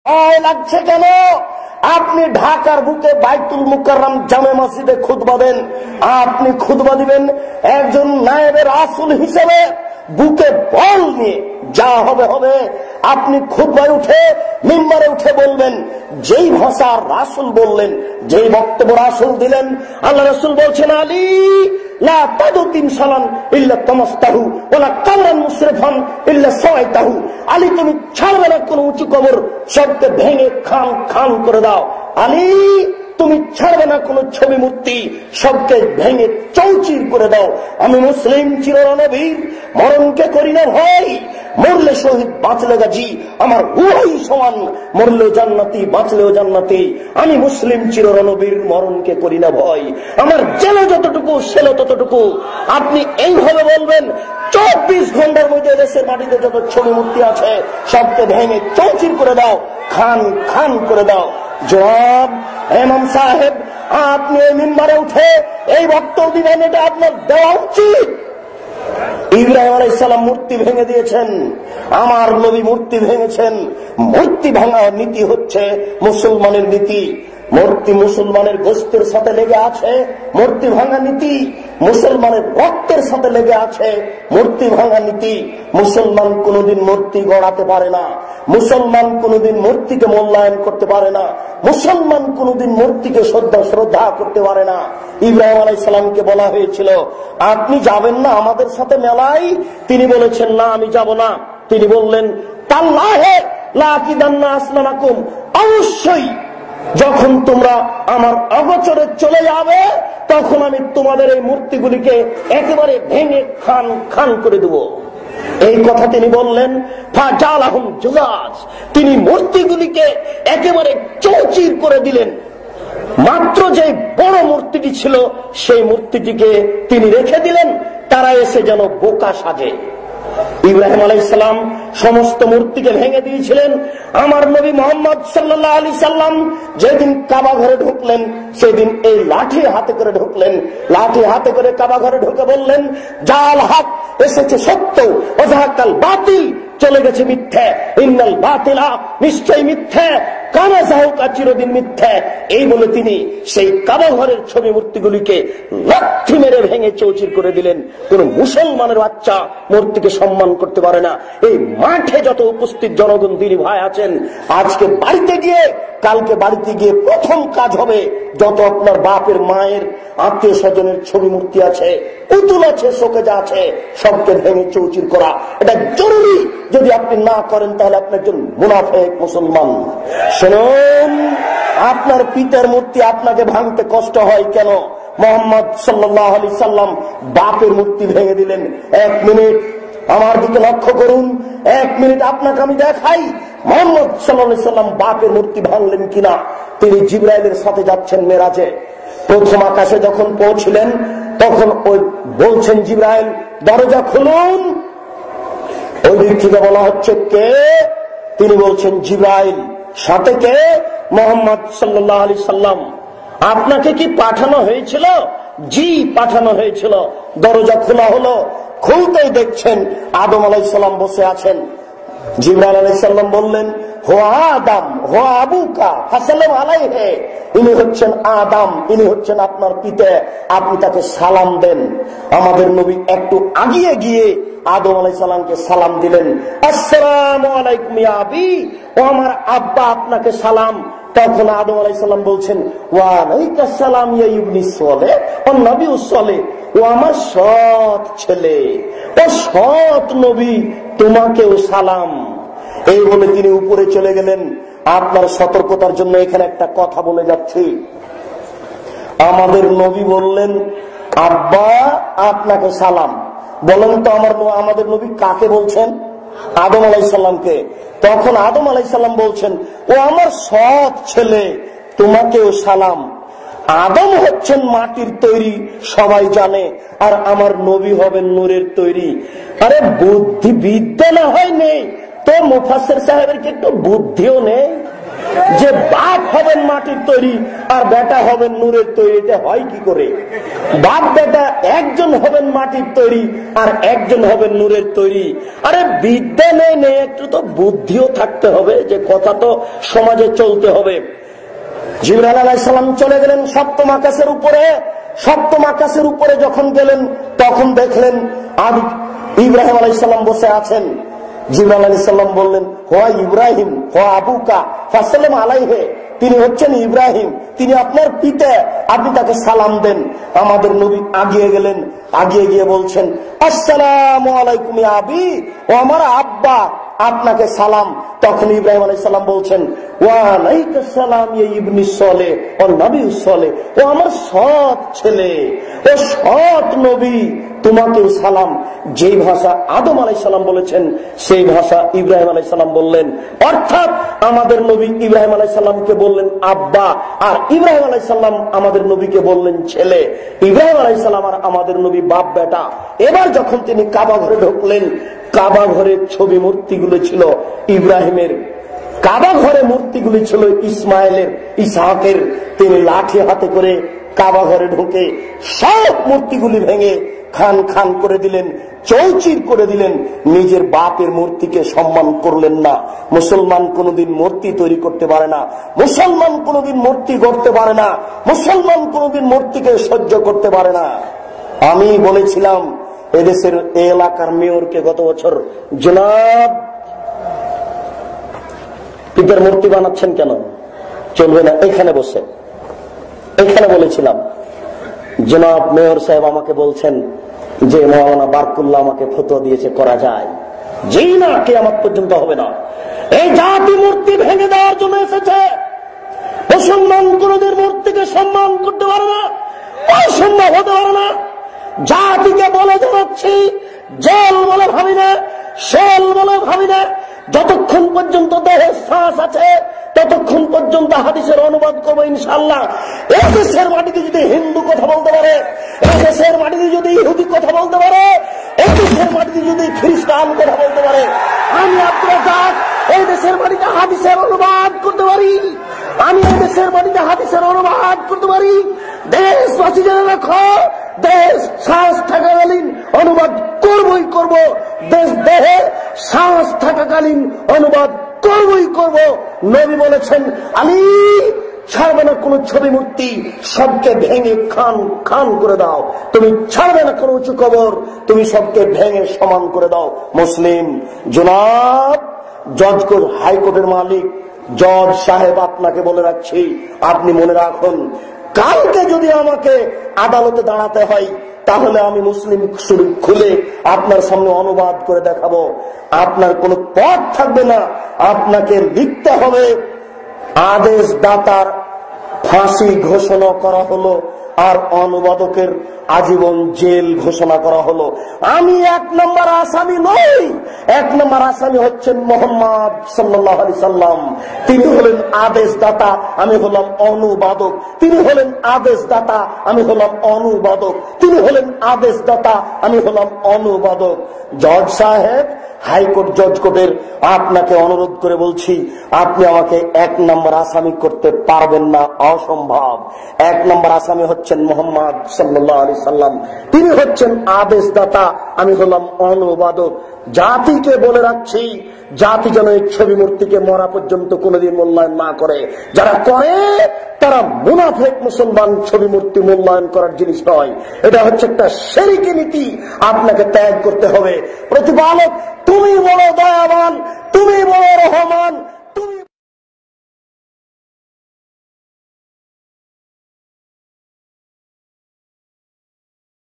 ভয় লাগছে কেন? আপনি ঢাকার বুকে বাইতুল মুকাররম জামে মসজিদে খুতবা দেন, আপনি খুতবা দিবেন একজন নায়েবে রাসূল হিসেবে, বুকে বল নিয়ে যা হবে হবে। আপনি খুতবায় উঠে মিম্বারে উঠে বলবেন যেই ভাষা রাসূল বললেন, যেই বক্তব্য রাসূল দিলেন। আল্লাহ রাসূল বলছেন, আলী লা তাদু তিমসালান ইল্লা তামাস্তাহু ওয়ালা কাবরান মুসরিফান ইল্লা সাওয়াইতাহু। আলী তুমি ছাড়বে না কোন উঁচু কবর, সবকে ভেঙে খান খান করে দাও। আলী তুমি ছাড়বে না কোন ছবি মূর্তি, সবকে ভেঙে চৌচির করে দাও। আমি মুসলিম চিররণবীর, মরণকে করি না ভয়, মরলে শহীদ বাঁচলে গাজী, আমার উভয় সমান, মরলেও জান্নাতি বাঁচলেও জান্নাতি। আমি মুসলিম চিররণবীর, মরণকে করি না ভয়, আমার জেলে যতটুকু সেলে ততটুকু। আপনি এইভাবে বলবেন, 24 ঘন্টার মধ্যে দেশের মাটিতে যত ছবি মূর্তি আছে সবকে ভেঙে চৌচির করে দাও, খান খান করে দাও। জবাব, ইমাম সাহেব আপনি এই মিম্বারে উঠে এই বক্তব্য দিবেন, এটা আপনার দেওয়া উচিত। ইব্রাহিম আলাইহিস সালাম মূর্তি ভেঙে দিয়েছেন, আমার নবী মূর্তি ভেঙেছেন। মূর্তি ভাঙার নীতি হচ্ছে মুসলমানের নীতি। মূর্তি মুসলমানের গোশতের সাথে লেগে আছে, মূর্তি ভাঙা নীতি। মুসলমানের রক্তের সাথে লেগে আছে, মূর্তি ভাঙা নীতি। মুসলমান কোনদিন মূর্তি গড়াতে পারে না, মুসলমান কোনদিন মূর্তিকে মূল্যায়ন করতে পারে না, মুসলমান কোনদিন মূর্তিকে শ্রদ্ধা করতে পারে না। ইব্রাহিম আলাইহিস সালামকে বলা হয়েছিল, আপনি যাবেন না আমাদের সাথে মেলায়? তিনি বলেছেন, না আমি যাব না। তিনি বললেন, তাল্লাহে লা আকিদান্না আসনামাকুম, অবশ্যই যখন তোমরা আমার অগোচরে চলে যাবে তখন আমি তোমাদের এই মূর্তিগুলিকে একেবারে ভেঙে খান খান করে দেব। এই কথা তিনি বললেন। ফাজালাহুম জুজাজ, তিনি মূর্তিগুলিকে একেবারে চৌচির করে দিলেন। মাত্র যে বড় মূর্তিটি ছিল সেই মূর্তিটিকে তিনি রেখে দিলেন, তারা এসে যেন বোকা সাজে। ইব্রাহিম আলাইহিস সালাম সমস্ত মূর্তিকে ভেঙে দিয়েছিলেন। আমার নবী মুহাম্মদ সাল্লাল্লাহু আলাইহি সাল্লাম যেদিন কাবা ঘরে ঢুকলেন, সেদিন এই লাঠি হাতে করে ঢুকলেন। লাঠি হাতে করে কাবা ঘরে ঢুকে বললেন, জাল হক, এসেছে সত্য, ওয়াজাহাকাল বাতিল, চলে গেছে মিথ্যে। ইন্নাল বাতিলা, নিশ্চয় মিথ্যে, কানা যাহুকা, চিরদিন মিথ্যে। এই বলে তিনি সেই কাবা ঘরের ছবি মূর্তিগুলিকে লাথি মেরে ভেঙে চৌচির করে দিলেন। কোন মুসলমানের বাচ্চা মূর্তিকে সম্মান করতে পারে না। এই মাঠে যত উপস্থিত জনগণ দিনী ভাই আছেন, আজকে বাড়িতে গিয়ে, কালকে বাড়িতে গিয়ে প্রথম কাজ হবে, যত আপনার বাপের মায়ের আত্মীয় স্বজনের ছবি মূর্তি আছে, পুতুল আছে, শোকেজা আছে, সবকে ভেঙে চৌচির করা। এটা জরুরি। যদি আপনি না করেন তাহলে আপনি একজন মুনাফিক মুসলমান। শুনুন, আপনার পিতার মূর্তি আপনাকে ভাঙতে কষ্ট হয় কেন? মুহাম্মদ সাল্লাল্লাহু আলাইহি সাল্লাম বাপের মূর্তি ভেঙে দিলেন। 1 মিনিট আমার দিকে লক্ষ্য করুন, 1 মিনিট আপনাকে আমি দেখাই মুহাম্মদ সাল্লাল্লাহু আলাইহি সাল্লাম বাপের মূর্তি ভাঙলেন কিনা। তিনি জিবরাইলের সাথে যাচ্ছেন মেরাজে। প্রথম আকাশে যখন পৌঁছলেন তখন ওই বলছেন, জিবরাইল দরজা খুলুন। ওই দিক থেকে বলা হচ্ছে, কে? তিনি বলছেন, জিবরাইল। সাথে কে? মুহাম্মদ সাল্লাল্লাহু আলাইহি সাল্লাম। আপনাকে কি পাঠানো হয়েছিল? জি, পাঠানো হয়েছিল। দরজা খোলা হলো। খুলতেই দেখছেন আদম আলাইহিস সালাম বসে আছেন। জিবরাইল আলাইহিস সালাম বললেন, হো আদম, হো আবুকা ফাসাল্লাম আলাইহি, ইনি হচ্ছেন আদম, ইনি হচ্ছেন আপনার পিতা, আপনি তাকে সালাম দেন। আমাদের নবী একটু আগিয়ে গিয়ে আদম আলাইহিস সালামকে সালাম দিলেন। আসসালামু আলাইকুম ইয়া আবি, ও আমার আব্বা আপনাকে সালাম। তখন আদম আলাইহিস সালাম বলছেন, ওয়া আলাইকাস সালাম ইয়া ইবনি সালেহ, ও নবী সালেহ, ও আমার সৎ ছেলে, ও সৎ নবী, তোমাকেও সালাম। এই বলে তিনি উপরে চলে গেলেন। আপনার সতর্কতার জন্য এখানে একটা কথা বলে যাচ্ছি। আমাদের নবী বললেন, আব্বা আপনাকে সালাম। বলেন তো আমাদের নবী কাকে বলছেন? আদম আলাইহিস সালামকে। তখন আদম আলাইহিস সালাম বলছেন, ও আমার সৎ ছেলে, তোমাকেও সালাম। আদম হচ্ছেন মাটির তৈরি, সবাই জানে, আর আমার নবী হবেন নূরের তৈরি। আরে বুদ্ধি বিদ্যা না হয় নেই তো মুফাসসির সাহেবের কি একটু বুদ্ধিও নেই? যে বাপ হবেন মাটির তৈরি আর বেটা হবেন নূরের তৈরি, এটা হয় কি করে? বাপ বেটা একজন হবেন মাটির তৈরি আর একজন হবেন নূরের তৈরি। আরে বিদ্যা নেই, একটু তো বুদ্ধিও থাকতে হবে, যে কথা তো সমাজে চলতে হবে। জিবরাইল আলাইহিস সালাম চলে গেলেন সপ্তম আকাশের উপরে। সপ্তম আকাশের উপরে যখন গেলেন তখন দেখলেন ইব্রাহিম আলাইহিস সালাম বসে আছেন। জিবরাইল আলাইহিস সালাম বললেন, হুয়া ইব্রাহিম হুয়া আবুকা ফাসাল্লাম আলাইহি, তিনি হচ্ছেন ইব্রাহিম, তিনি আপনার পিতা, আপনি তাকে সালাম দেন। আমাদের নবী আগিয়ে গেলেন, আগিয়ে গিয়ে বলছেন, আসসালামু আলাইকুম ইয়া আবি, ও আমার আব্বা, আপনাকে সালাম। তখন ইব্রাহিম আলাইহিস সালাম বলছেন, ওয়া আলাইকুস সালাম ইয়া ইবনি সালেহ ও নবী সালেহ, ও আমার সৎ ছেলে, ও সৎ নবী, তোমাকেও সালাম। যেই ভাষা আদম আলাইহিস সালাম বলেছেন সেই ভাষা ইব্রাহিম আলাইহিস সালাম বললেন। অর্থাৎ আমাদের নবী ইব্রাহিম আলাইহিস সালামকে বললেন আব্বা, আর ইব্রাহিম আলাইহিস সালাম আমাদের নবীকে বললেন ছেলে। ইব্রাহিম আলাইহিস সালাম আর আমাদের নবী বাপ বেটা। এবার যখন তিনি কাবা ঘরে ঢুকলেন, কাবা ঘরের ছবি মূর্তিগুলো ছিল ইব্রাহিমের, কাবা ঘরে মূর্তিগুলি ছিল ইসমাইলের, ইসহাকের। তিনি লাঠি হাতে করে কাবা ঘরে ঢুকে সব মূর্তিগুলি ভেঙে খান খান করে দিলেন, চৌচির করে দিলেন। নিজের বাপের মূর্তিকে সম্মান করলেন না। মুসলমান কোনদিন মূর্তি তৈরি করতে পারে না, মুসলমান কোনদিন মূর্তি গড়তে পারে না, মুসলমান কোনদিন মূর্তিকে সহ্য করতে পারে না। আমি বলেছিলাম এদেশের এই এলাকার মেয়রকে গত বছর, জনাব পিতার মূর্তি বানাচ্ছেন কেন, চলবে না, এখানে বসে, এখানে বলেছিলাম, জনাব মেয়র সাহেব আমাকে বলছেন যে মাওলানা বারকুল্লাহ আমাকে ফতোয়া দিয়েছে করা যায়। যেই না কিয়ামত পর্যন্ত হবে না। এই জাতি মূর্তি ভেঙে দেওয়ার জন্য এসেছে। মুসলমান কোনদিন মূর্তিকে সম্মান করতে পারে না, অসম্ভব হতে পারে না। জাতিকে বলে জানাচ্ছি, জেল বলে ভাবি না, শেল বলে ভাবি না, যতক্ষণ পর্যন্ত দেহে শ্বাস আছে ততক্ষণ পর্যন্ত হাদিসের অনুবাদ করবো ইনশাআল্লাহ। এই দেশের মাটিতে যদি হিন্দু কথা বলতে পারে, এই দেশের মাটিতে যদি ইহুদি কথা বলতে পারে, এই দেশের মাটিতে যদি খ্রিস্টান কথা বলতে পারে, আমি আব্দুল রাজ্জাক এই দেশের মাটিতে হাদিসের অনুবাদ করতে পারি। আমি এই দেশের মাটিতে হাদিসের অনুবাদ করতে পারি। দেশবাসী জেনে রাখো, দেশ শ্বাস থাকাকালীন অনুবাদ করবই করব, দেশ দেহে শ্বাস থাকাকালীন অনুবাদ করবই করব। নবী বলেছেন, আলী ছাড়বে না কোন ছবি মূর্তি, সবকে ভেঙে খান খান করে দাও। তুমি ছাড়বে না কোন উঁচু কবর, তুমি সবকে ভেঙে সমান করে দাও। মুসলিম জনাব জজ হাইকোর্টের মালিক জজ সাহেব, আপনাকে বলে রাখছি, আপনি মনে রাখুন, কালকে যদি আমাকে আদালতে দাঁড়াতে হয় তাহলে আমি মুসলিম শরীফ খুলে আপনার সামনে অনুবাদ করে দেখাবো। আপনার কোনো পথ থাকবে না, আপনাকে লিখতে হবে আদেশ দাতার ফাঁসি ঘোষণা করা হলো আর অনুবাদকের আজীবন জেল ঘোষণা করা হলো। আমি এক নম্বর আসামি নই, এক নম্বর আসামি হচ্ছেন মোহাম্মদ সাল্লাল্লাহু আলাইহি সাল্লাম। তিনি হলেন আদেশদাতা, আমি হলাম অনুবাদক। তিনি হলেন আদেশদাতা, আমি হলাম অনুবাদক। তিনি হলেন আদেশদাতা, আমি হলাম অনুবাদক। জজ সাহেব, হাইকোর্ট জজ কোর্টের আপনাকে অনুরোধ করে বলছি, আপনি আমাকে এক নম্বর আসামি করতে পারবেন না, অসম্ভব। এক নম্বর আসামি হচ্ছেন মোহাম্মদ সাল্লাল্লাহু আলাইহি সাল্লাম। তিনি হচ্ছেন আদেশদাতা, আমি হলাম অনুবাদক। জাতিকে বলে রাখছি, জাতি যেন এই ছবি মূর্তিকে মরা পর্যন্ত কোনদিন মূল্যায়ন না করে। যারা করে তারা মুনাফিক। মুসলমান ছবি মূর্তি মূল্যায়ন করার জিনিস নয়, এটা হচ্ছে একটা শিরকি নীতি, আপনাকে ত্যাগ করতে হবে। প্রতিপালক তুমি বড় দয়াবান, তুমি বড় রহমান,